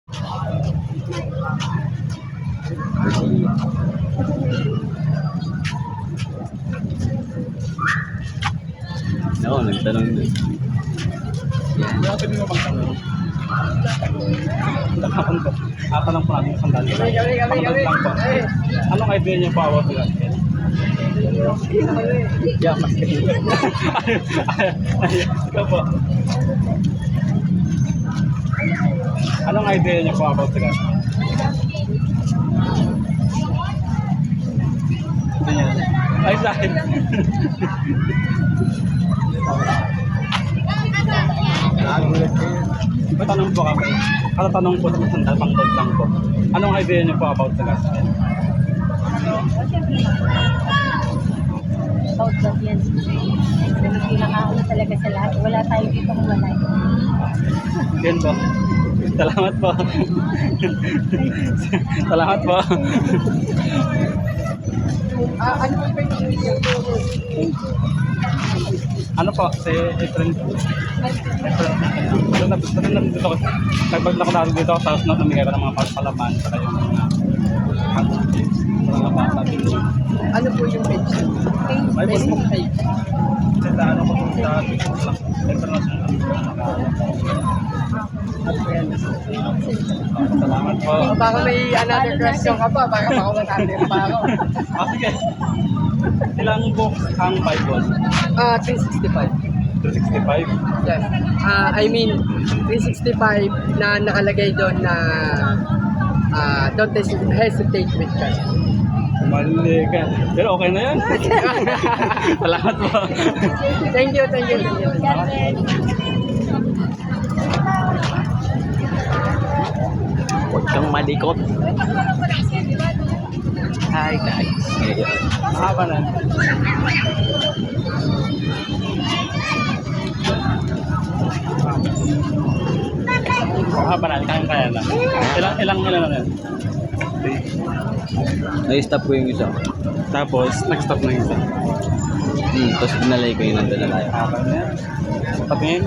Oo, nagtanong din. Pwede mo bang tanong? Tatanong po natin isang dali. Pangdal lang po. Anong idea niyo po about the basket? Yeah, mas ikaw po. Anong idea niyo po about the basket? Ay, sa akin. May tanong po kami. Kada tanong po sa isang pangdal lang po. Anong idea niyo po about the basket? About that yan. Pinakauna talaga sa lahat. Wala tayo dito kung wala. Yan po. Salamat po. Salamat po. Ano po ba Ano po? Si Efren po. Nandito ko. Nagbagla ko natin dito. Tapos namigay ko ng mga palaman. Saka yung mga bata dito. Ano po yung page? May Facebook po. page. Sa ano ko sa international. Salamat po. Baka may another question ka pa, baka makawalan pa ako. Sige. Ilang books ang Bible? 365. 365? Yes. I mean, 365 na nakalagay doon na don't hesitate with God. Mali ka. Pero okay na yan. Salamat po. Thank you, thank you, thank you. Huwag kang malikot. Hi guys. Mahaba na. Mahaba na. Kaya na. Ilang na yan. Na-stop ko yung isa. Tapos, nag-stop na yung isa. Tapos binalay ko yung nandala tayo. Okay na yan. Patingin.